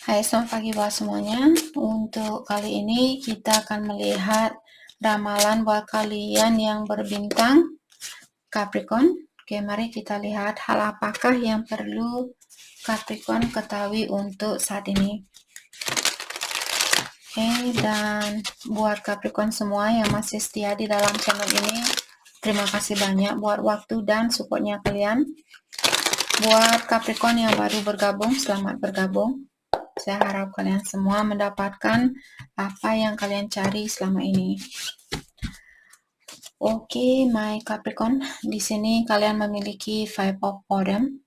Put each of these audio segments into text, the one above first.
Hai, selamat pagi buat semuanya. Untuk kali ini kita akan melihat ramalan buat kalian yang berbintang Capricorn. Oke, mari kita lihat hal apakah yang perlu Capricorn ketahui untuk saat ini. Oke, dan buat Capricorn semua yang masih setia di dalam channel ini, terima kasih banyak buat waktu dan supportnya kalian. Buat Capricorn yang baru bergabung, selamat bergabung. Saya harap kalian semua mendapatkan apa yang kalian cari selama ini. Oke, my Capricorn, di sini kalian memiliki Five of Autumn.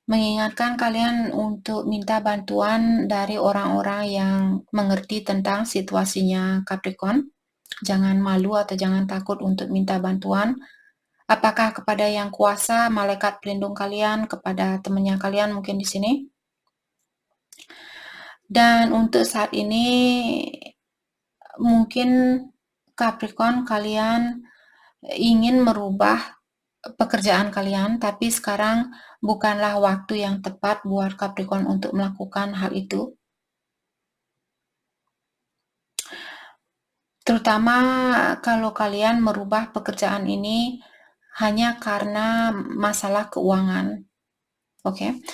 Mengingatkan kalian untuk minta bantuan dari orang-orang yang mengerti tentang situasinya Capricorn. Jangan malu atau jangan takut untuk minta bantuan. Apakah kepada yang kuasa, malaikat pelindung kalian, kepada temannya kalian mungkin di sini. Dan untuk saat ini mungkin Capricorn kalian ingin merubah pekerjaan kalian, tapi sekarang bukanlah waktu yang tepat buat Capricorn untuk melakukan hal itu. Terutama kalau kalian merubah pekerjaan ini hanya karena masalah keuangan. Oke.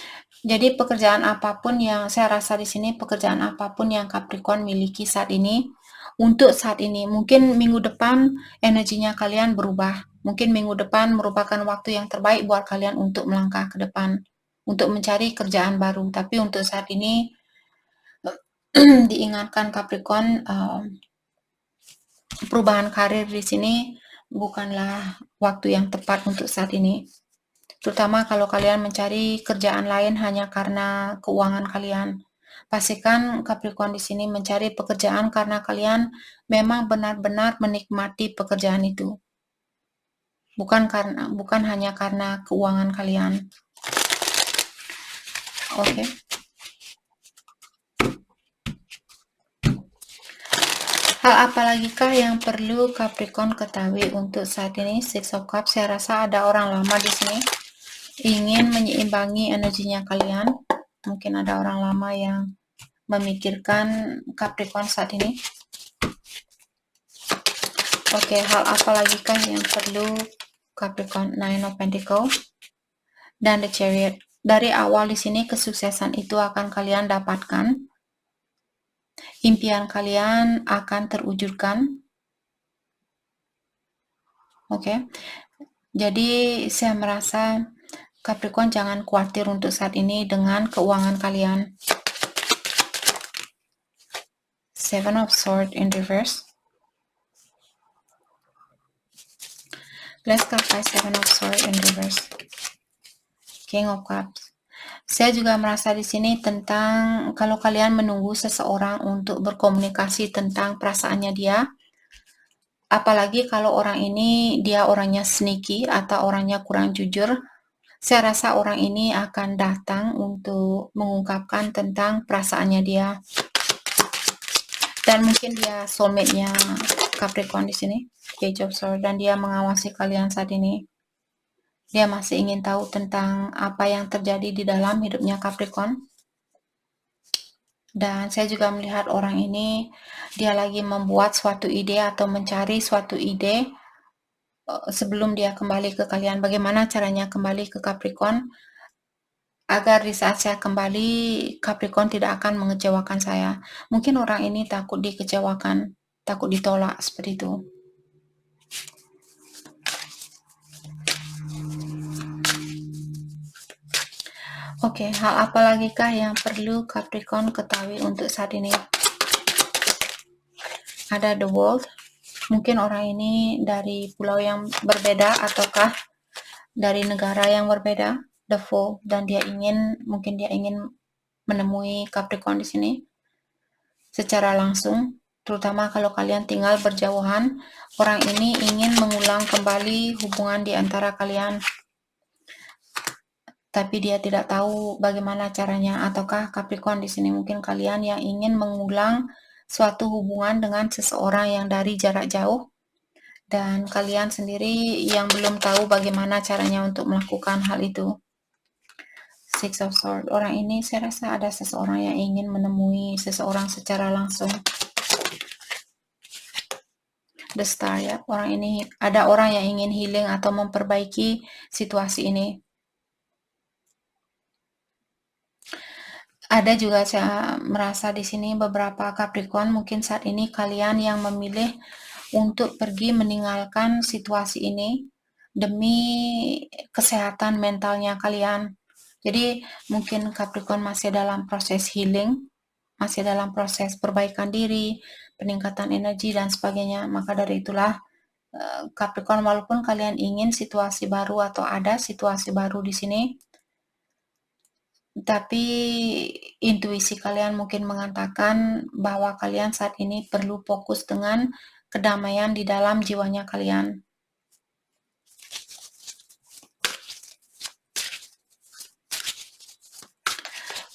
Jadi pekerjaan apapun yang saya rasa di sini, pekerjaan apapun yang Capricorn miliki saat ini, untuk saat ini, mungkin minggu depan energinya kalian berubah. Mungkin minggu depan merupakan waktu yang terbaik buat kalian untuk melangkah ke depan, untuk mencari kerjaan baru. Tapi untuk saat ini diingatkan Capricorn, perubahan karir di sini bukanlah waktu yang tepat untuk saat ini. Terutama kalau kalian mencari kerjaan lain hanya karena keuangan kalian. Pastikan Capricorn di sini mencari pekerjaan karena kalian memang benar-benar menikmati pekerjaan itu. Bukan hanya karena keuangan kalian. Oke. Hal apa lagikah yang perlu Capricorn ketahui untuk saat ini? Six of Cups, saya rasa ada orang lama di sini ingin menyeimbangi energinya kalian. Mungkin ada orang lama yang memikirkan Capricorn saat ini. Oke, hal apa lagikah yang perlu Capricorn? Nine of Pentacles dan The Chariot. Dari awal di sini kesuksesan itu akan kalian dapatkan. Impian kalian akan terwujudkan. Oke. Jadi saya merasa Capricorn jangan khawatir untuk saat ini dengan keuangan kalian. Seven of Swords in reverse. Let's clarify Seven of Swords in reverse. King of Cups. Saya juga merasa di sini tentang kalau kalian menunggu seseorang untuk berkomunikasi tentang perasaannya dia, apalagi kalau orang ini dia orangnya sneaky atau orangnya kurang jujur, saya rasa orang ini akan datang untuk mengungkapkan tentang perasaannya dia. Dan mungkin dia soulmate-nya Capricorn di sini, Page of Swords, dan dia mengawasi kalian saat ini. Dia masih ingin tahu tentang apa yang terjadi di dalam hidupnya Capricorn. Dan saya juga melihat orang ini, dia lagi membuat suatu ide atau mencari suatu ide sebelum dia kembali ke kalian. Bagaimana caranya kembali ke Capricorn? Agar di saat saya kembali, Capricorn tidak akan mengecewakan saya. Mungkin orang ini takut dikecewakan, takut ditolak, seperti itu. Oke, hal apa lagikah yang perlu Capricorn ketahui untuk saat ini? Ada The World. Mungkin orang ini dari pulau yang berbeda ataukah dari negara yang berbeda. The Fool, dan mungkin dia ingin menemui Capricorn di sini secara langsung. Terutama kalau kalian tinggal berjauhan, orang ini ingin mengulang kembali hubungan di antara kalian. Tapi dia tidak tahu bagaimana caranya. Ataukah Capricorn di sini mungkin kalian yang ingin mengulang suatu hubungan dengan seseorang yang dari jarak jauh, dan kalian sendiri yang belum tahu bagaimana caranya untuk melakukan hal itu. Six of Swords. Orang ini saya rasa ada seseorang yang ingin menemui seseorang secara langsung. The Star ya, ada orang yang ingin healing atau memperbaiki situasi ini. Ada juga saya merasa di sini beberapa Capricorn, mungkin saat ini kalian yang memilih untuk pergi meninggalkan situasi ini demi kesehatan mentalnya kalian. Jadi mungkin Capricorn masih dalam proses healing, masih dalam proses perbaikan diri, peningkatan energi dan sebagainya. Maka dari itulah Capricorn, walaupun kalian ingin situasi baru atau ada situasi baru di sini, tapi intuisi kalian mungkin mengatakan bahwa kalian saat ini perlu fokus dengan kedamaian di dalam jiwanya kalian.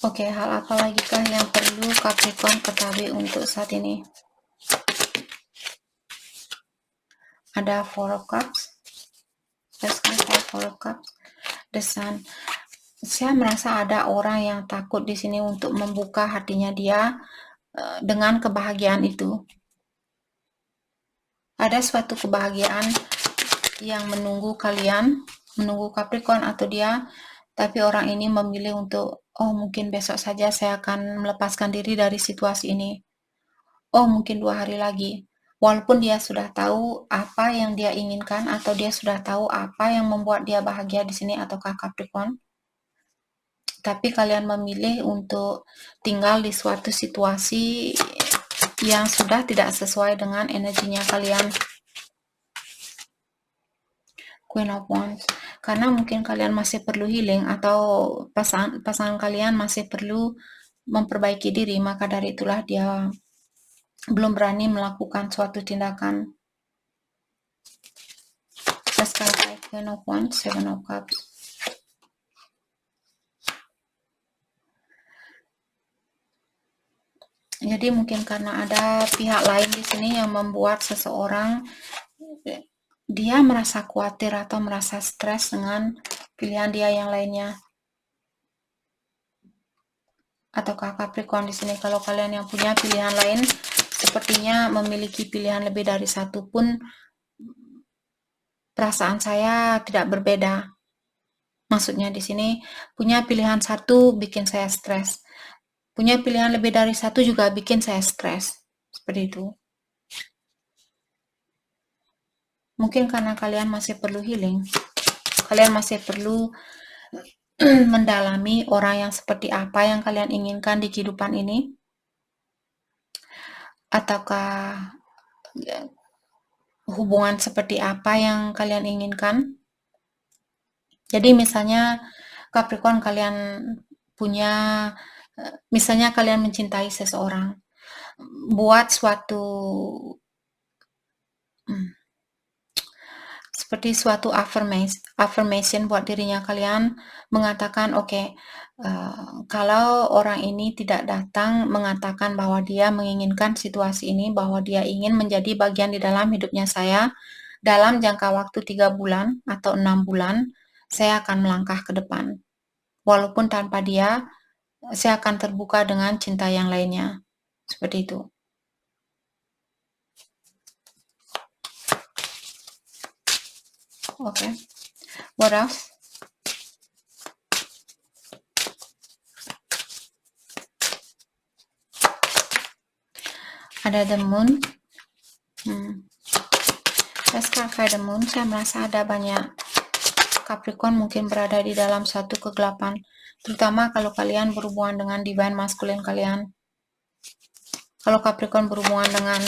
Oke, hal apa lagi kah yang perlu Capricorn ketahui untuk saat ini? Ada Four of Cups, Four of Cups, The Sun. Saya merasa ada orang yang takut di sini untuk membuka hatinya dia dengan kebahagiaan itu. Ada suatu kebahagiaan yang menunggu kalian, menunggu Capricorn atau dia, tapi orang ini memilih untuk, oh mungkin besok saja saya akan melepaskan diri dari situasi ini. Oh mungkin 2 hari lagi. Walaupun dia sudah tahu apa yang dia inginkan atau dia sudah tahu apa yang membuat dia bahagia di sini ataukah Capricorn, tapi kalian memilih untuk tinggal di suatu situasi yang sudah tidak sesuai dengan energinya kalian. Queen of Wands, karena mungkin kalian masih perlu healing atau pasangan kalian masih perlu memperbaiki diri, maka dari itulah dia belum berani melakukan suatu tindakan. Let's clarify Queen of Wands, Seven of Cups. Jadi mungkin karena ada pihak lain di sini yang membuat seseorang dia merasa khawatir atau merasa stres dengan pilihan dia yang lainnya. Ataukah Capricorn di sini, kalau kalian yang punya pilihan lain, sepertinya memiliki pilihan lebih dari satu pun, perasaan saya tidak berbeda. Maksudnya di sini punya pilihan satu bikin saya stres, punya pilihan lebih dari satu juga bikin saya stres, seperti itu. Mungkin karena kalian masih perlu healing, kalian masih perlu mendalami orang yang seperti apa yang kalian inginkan di kehidupan ini, ataukah hubungan seperti apa yang kalian inginkan. Jadi misalnya Capricorn, kalian punya, misalnya kalian mencintai seseorang, buat suatu seperti suatu affirmation buat dirinya kalian, mengatakan oke, kalau orang ini tidak datang mengatakan bahwa dia menginginkan situasi ini, bahwa dia ingin menjadi bagian di dalam hidupnya saya dalam jangka waktu 3 bulan atau 6 bulan, saya akan melangkah ke depan. Walaupun tanpa dia, saya akan terbuka dengan cinta yang lainnya. Seperti itu. Okay. What else? Ada the moon. Let's clarify the moon. Saya merasa ada banyak Capricorn mungkin berada di dalam suatu kegelapan, terutama kalau kalian berhubungan dengan divine masculine kalian. Kalau Capricorn berhubungan dengan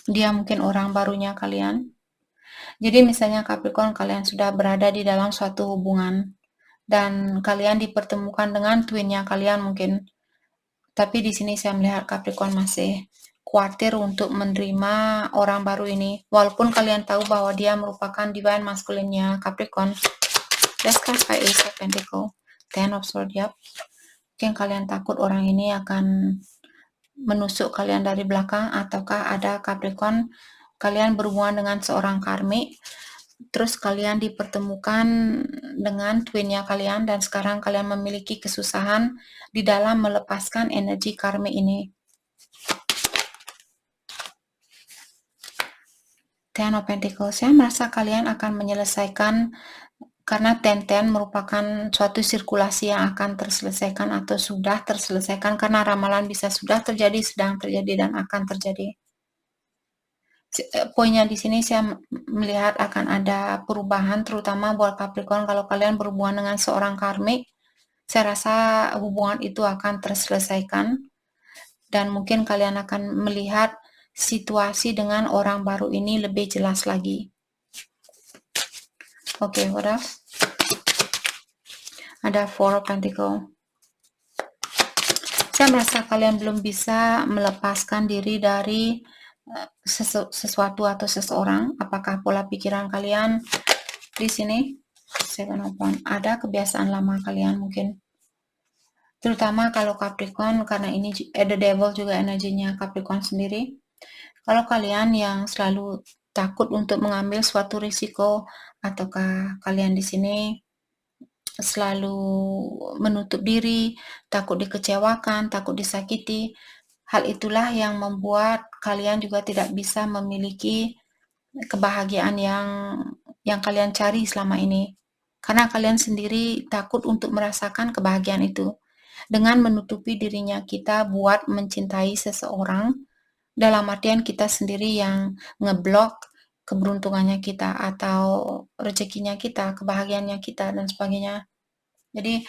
dia mungkin orang barunya kalian. Jadi misalnya Capricorn, kalian sudah berada di dalam suatu hubungan dan kalian dipertemukan dengan twinnya kalian mungkin. Tapi di sini saya melihat Capricorn masih khawatir untuk menerima orang baru ini, walaupun kalian tahu bahwa dia merupakan divine masculine-nya Capricorn. Let's clarify Ace of Pentacles, Ten of Swords, yep. Mungkin kalian takut orang ini akan menusuk kalian dari belakang, ataukah ada Capricorn, kalian berhubungan dengan seorang karmik terus kalian dipertemukan dengan twin-nya kalian dan sekarang kalian memiliki kesusahan di dalam melepaskan energi karma ini. Ten of Pentacles, saya merasa kalian akan menyelesaikan karena ten merupakan suatu sirkulasi yang akan terselesaikan atau sudah terselesaikan karena ramalan bisa sudah terjadi, sedang terjadi, dan akan terjadi. Poinnya di sini saya melihat akan ada perubahan terutama buat Capricorn kalau kalian berhubungan dengan seorang karmik. Saya rasa hubungan itu akan terselesaikan dan mungkin kalian akan melihat situasi dengan orang baru ini lebih jelas lagi. Oke, what else? Ada Four of Pentacles. Saya merasa kalian belum bisa melepaskan diri dari sesuatu atau seseorang. Apakah pola pikiran kalian di sini? Seven of Wands. Ada kebiasaan lama kalian mungkin. Terutama kalau Capricorn, karena ini The Devil juga energinya Capricorn sendiri. Kalau kalian yang selalu takut untuk mengambil suatu risiko, ataukah kalian di sini selalu menutup diri, takut dikecewakan, takut disakiti, hal itulah yang membuat kalian juga tidak bisa memiliki kebahagiaan yang kalian cari selama ini. Karena kalian sendiri takut untuk merasakan kebahagiaan itu. Dengan menutupi dirinya kita buat mencintai seseorang, dalam artian kita sendiri yang ngeblok keberuntungannya kita atau rezekinya kita, kebahagiaannya kita, dan sebagainya. Jadi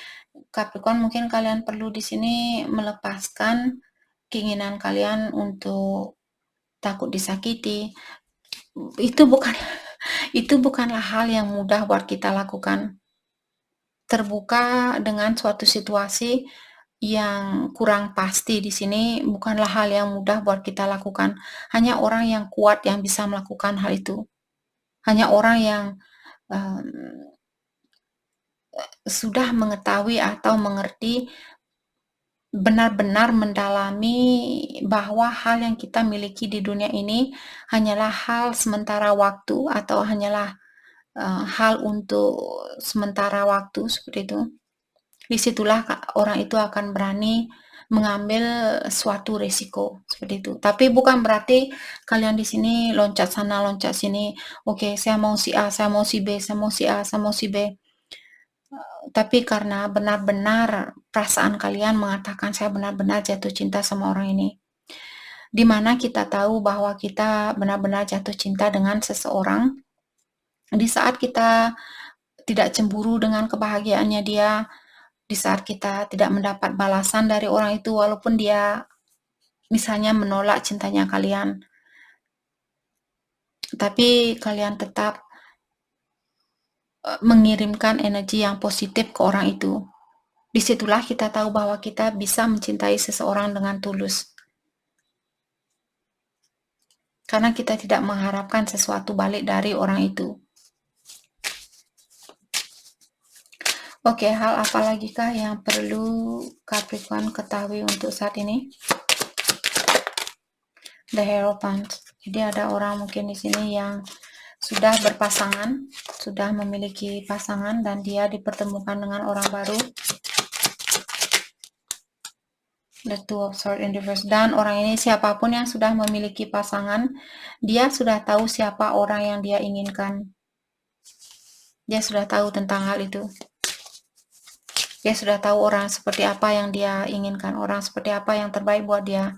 Capricorn mungkin kalian perlu di sini melepaskan keinginan kalian untuk takut disakiti. Itu bukanlah hal yang mudah buat kita lakukan. Terbuka dengan suatu situasi yang kurang pasti di sini bukanlah hal yang mudah buat kita lakukan. Hanya orang yang kuat yang bisa melakukan hal itu. Hanya orang yang sudah mengetahui atau mengerti, benar-benar mendalami bahwa hal yang kita miliki di dunia ini hanyalah hal sementara waktu atau hanyalah hal untuk sementara waktu, seperti itu. Disitulah orang itu akan berani mengambil suatu risiko seperti itu. Tapi bukan berarti kalian di sini loncat sana loncat sini. Oke, saya mau si A, saya mau si B, saya mau si A, saya mau si B. Tapi karena benar-benar perasaan kalian mengatakan saya benar-benar jatuh cinta sama orang ini. Dimana kita tahu bahwa kita benar-benar jatuh cinta dengan seseorang. Di saat kita tidak cemburu dengan kebahagiaannya dia, di saat kita tidak mendapat balasan dari orang itu walaupun dia misalnya menolak cintanya kalian, tapi kalian tetap mengirimkan energi yang positif ke orang itu. Disitulah kita tahu bahwa kita bisa mencintai seseorang dengan tulus. Karena kita tidak mengharapkan sesuatu balik dari orang itu. Oke, hal apa lagi kah yang perlu Capricorn ketahui untuk saat ini? The Hierophant. Jadi ada orang mungkin di sini yang sudah berpasangan, sudah memiliki pasangan dan dia dipertemukan dengan orang baru. The Two of Swords in reverse. Dan orang ini siapapun yang sudah memiliki pasangan, dia sudah tahu siapa orang yang dia inginkan. Dia sudah tahu tentang hal itu. Dia sudah tahu orang seperti apa yang dia inginkan, orang seperti apa yang terbaik buat dia.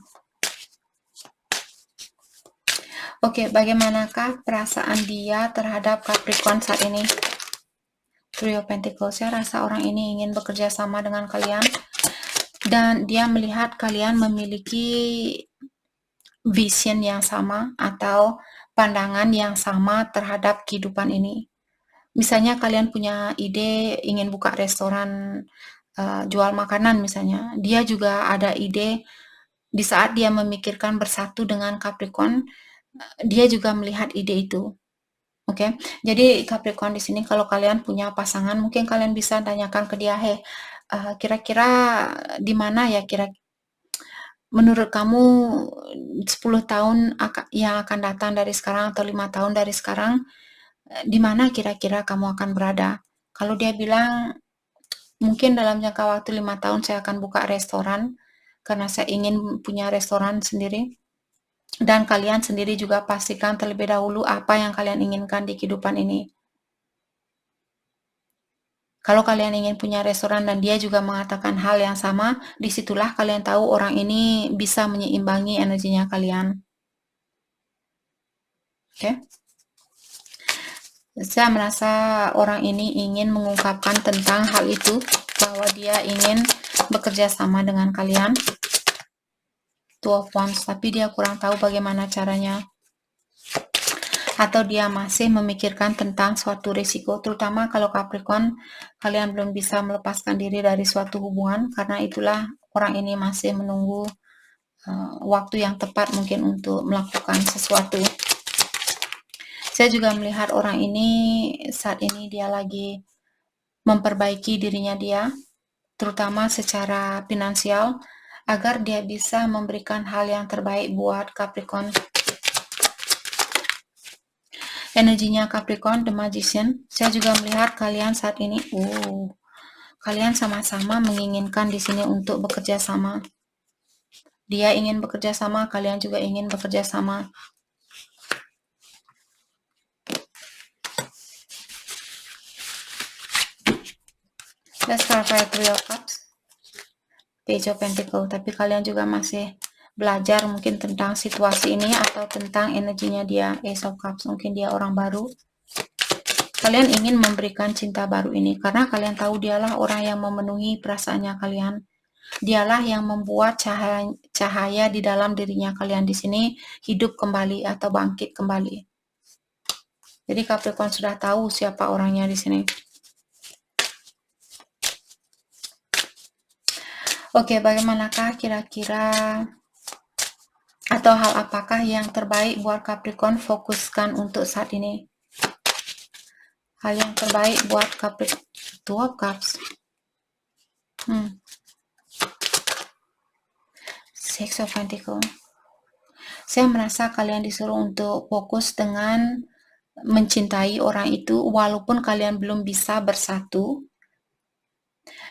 Oke, bagaimanakah perasaan dia terhadap Capricorn saat ini? Three of Pentacles. Saya rasa orang ini ingin bekerja sama dengan kalian. Dan dia melihat kalian memiliki vision yang sama atau pandangan yang sama terhadap kehidupan ini. Misalnya kalian punya ide ingin buka restoran jual makanan misalnya. Dia juga ada ide di saat dia memikirkan bersatu dengan Capricorn, dia juga melihat ide itu. Oke, jadi Capricorn di sini kalau kalian punya pasangan, mungkin kalian bisa tanyakan ke dia, hey, kira-kira di mana ya menurut kamu 10 tahun yang akan datang dari sekarang atau 5 tahun dari sekarang, di mana kira-kira kamu akan berada. Kalau dia bilang, mungkin dalam jangka waktu 5 tahun saya akan buka restoran, karena saya ingin punya restoran sendiri. Dan kalian sendiri juga pastikan terlebih dahulu apa yang kalian inginkan di kehidupan ini. Kalau kalian ingin punya restoran dan dia juga mengatakan hal yang sama, disitulah kalian tahu orang ini bisa menyeimbangi energinya kalian. Oke? Saya merasa orang ini ingin mengungkapkan tentang hal itu, bahwa dia ingin bekerja sama dengan kalian. 2 of Wands, tapi dia kurang tahu bagaimana caranya. Atau dia masih memikirkan tentang suatu risiko, terutama kalau Capricorn, kalian belum bisa melepaskan diri dari suatu hubungan, karena itulah orang ini masih menunggu waktu yang tepat mungkin untuk melakukan sesuatu. Saya juga melihat orang ini saat ini dia lagi memperbaiki dirinya dia, terutama secara finansial, agar dia bisa memberikan hal yang terbaik buat Capricorn. Energinya Capricorn, The Magician. Saya juga melihat kalian saat ini, kalian sama-sama menginginkan di sini untuk bekerja sama. Dia ingin bekerja sama, kalian juga ingin bekerja sama. Let's clarify 3 of Cups. Page of Pentacles. Tapi kalian juga masih belajar mungkin tentang situasi ini atau tentang energinya dia. Ace of Cups. Mungkin dia orang baru. Kalian ingin memberikan cinta baru ini karena kalian tahu dialah orang yang memenuhi perasaannya kalian. Dialah yang membuat cahaya di dalam dirinya kalian di sini hidup kembali atau bangkit kembali. Jadi Capricorn sudah tahu siapa orangnya di sini. Oke, bagaimanakah kira-kira atau hal apakah yang terbaik buat Capricorn fokuskan untuk saat ini? Hal yang terbaik buat Capricorn. 2 of Cups. 6 of Pentacles. Saya merasa kalian disuruh untuk fokus dengan mencintai orang itu walaupun kalian belum bisa bersatu.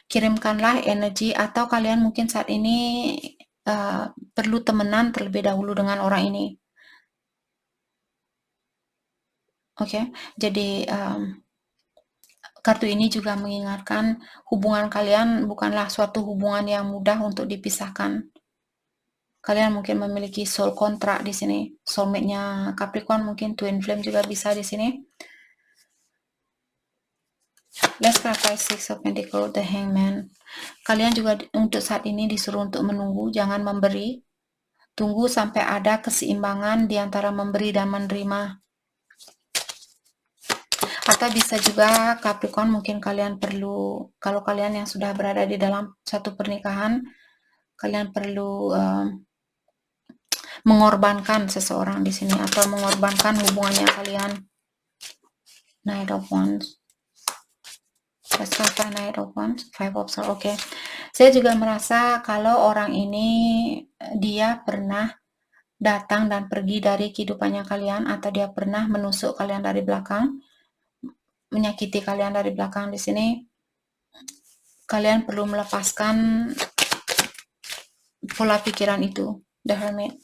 Kirimkanlah energi atau kalian mungkin saat ini perlu temenan terlebih dahulu dengan orang ini. Oke, jadi kartu ini juga mengingatkan hubungan kalian bukanlah suatu hubungan yang mudah untuk dipisahkan. Kalian mungkin memiliki soul contract di sini. Soulmate-nya Capricorn mungkin twin flame juga bisa di sini. Let's clarify 6 of Pentacles, the Hangman. Kalian juga untuk saat ini disuruh untuk menunggu, jangan memberi. Tunggu sampai ada keseimbangan di antara memberi dan menerima. Atau bisa juga Capricorn, mungkin kalian perlu, kalau kalian yang sudah berada di dalam satu pernikahan, kalian perlu mengorbankan seseorang di sini atau mengorbankan hubungannya kalian. Knight of Wands. Let's clarify Knight of Wands, 5 of Swords. Oke. Saya juga merasa kalau orang ini dia pernah datang dan pergi dari kehidupannya kalian atau dia pernah menusuk kalian dari belakang, menyakiti kalian dari belakang di sini. Kalian perlu melepaskan pola pikiran itu. The Hermit.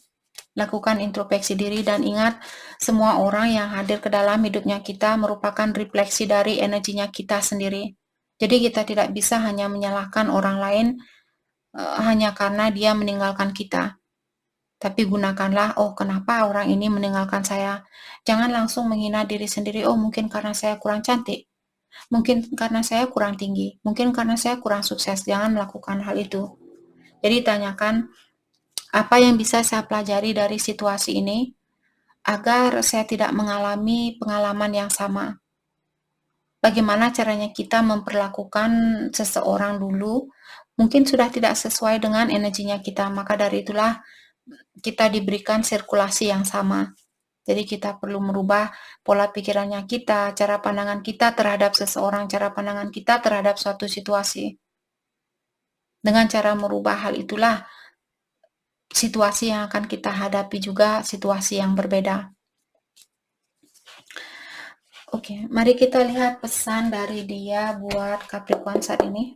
Lakukan introspeksi diri dan ingat semua orang yang hadir ke dalam hidupnya kita merupakan refleksi dari energinya kita sendiri. Jadi kita tidak bisa hanya menyalahkan orang lain hanya karena dia meninggalkan kita. Tapi gunakanlah, oh kenapa orang ini meninggalkan saya. Jangan langsung menghina diri sendiri, oh mungkin karena saya kurang cantik. Mungkin karena saya kurang tinggi. Mungkin karena saya kurang sukses. Jangan melakukan hal itu. Jadi tanyakan, apa yang bisa saya pelajari dari situasi ini agar saya tidak mengalami pengalaman yang sama. Bagaimana caranya kita memperlakukan seseorang dulu, mungkin sudah tidak sesuai dengan energinya kita, maka dari itulah kita diberikan sirkulasi yang sama. Jadi kita perlu merubah pola pikirannya kita, cara pandangan kita terhadap seseorang, cara pandangan kita terhadap suatu situasi. Dengan cara merubah hal itulah, situasi yang akan kita hadapi juga situasi yang berbeda. Oke, mari kita lihat pesan dari dia buat Capricorn saat ini.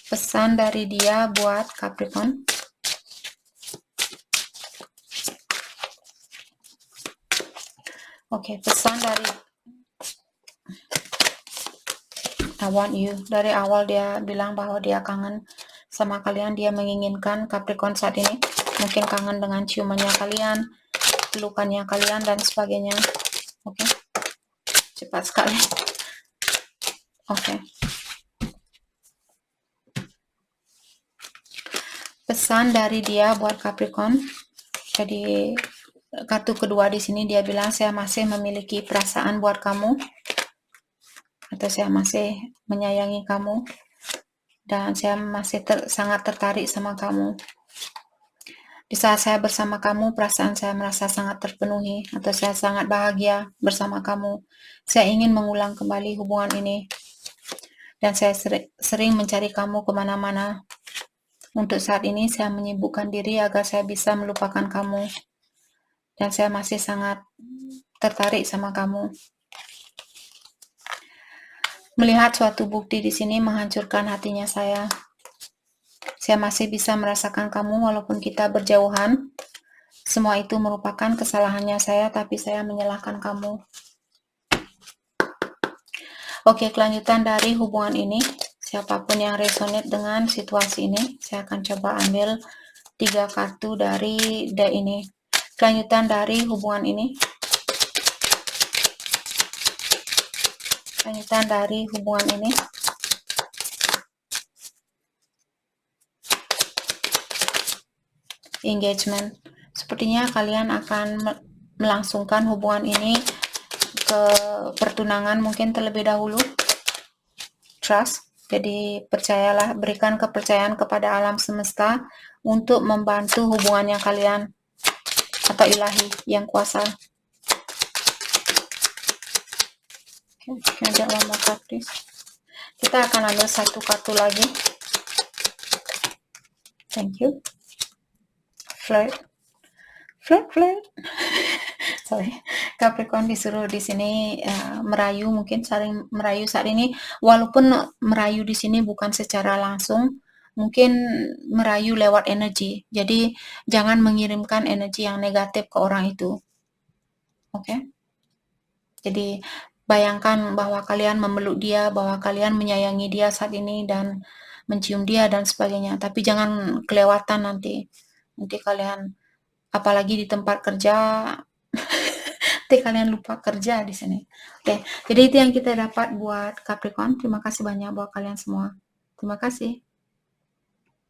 Pesan dari dia buat Capricorn. Oke, pesan dari I want you. Dari awal dia bilang bahwa dia kangen sama kalian, dia menginginkan Capricorn saat ini. Mungkin kangen dengan ciumannya kalian, pelukannya kalian, dan sebagainya. Oke, cepat sekali. Oke. Pesan dari dia buat Capricorn. Jadi kartu kedua di sini dia bilang saya masih memiliki perasaan buat kamu, atau saya masih menyayangi kamu, dan saya masih sangat tertarik sama kamu. Di saat saya bersama kamu, perasaan saya merasa sangat terpenuhi, atau saya sangat bahagia bersama kamu. Saya ingin mengulang kembali hubungan ini, dan saya sering mencari kamu kemana-mana. Untuk saat ini saya menyibukkan diri agar saya bisa melupakan kamu, dan saya masih sangat tertarik sama kamu. Melihat suatu bukti di sini menghancurkan hatinya saya. Saya masih bisa merasakan kamu walaupun kita berjauhan. Semua itu merupakan kesalahannya saya, tapi saya menyalahkan kamu. Oke, kelanjutan dari hubungan ini. Siapapun yang resonate dengan situasi ini, saya akan coba ambil 3 kartu dari deck ini. Kelanjutan dari hubungan ini. Kelanjutan dari hubungan ini. Engagement. Sepertinya kalian akan melangsungkan hubungan ini ke pertunangan mungkin terlebih dahulu. Trust. Jadi percayalah, berikan kepercayaan kepada alam semesta untuk membantu hubungannya kalian, atau ilahi yang kuasa. Ada lama praktis. Kita akan ambil 1 kartu lagi. Thank you. Flirt. Sorry, Capricorn disuruh di sini merayu, mungkin saling merayu saat ini, walaupun merayu di sini bukan secara langsung, mungkin merayu lewat energi. Jadi jangan mengirimkan energi yang negatif ke orang itu. Oke? Jadi bayangkan bahwa kalian memeluk dia, bahwa kalian menyayangi dia saat ini dan mencium dia dan sebagainya. Tapi jangan kelewatan nanti. Nanti kalian, apalagi di tempat kerja, nanti kalian lupa kerja di sini. Oke, jadi itu yang kita dapat buat Capricorn. Terima kasih banyak buat kalian semua. Terima kasih.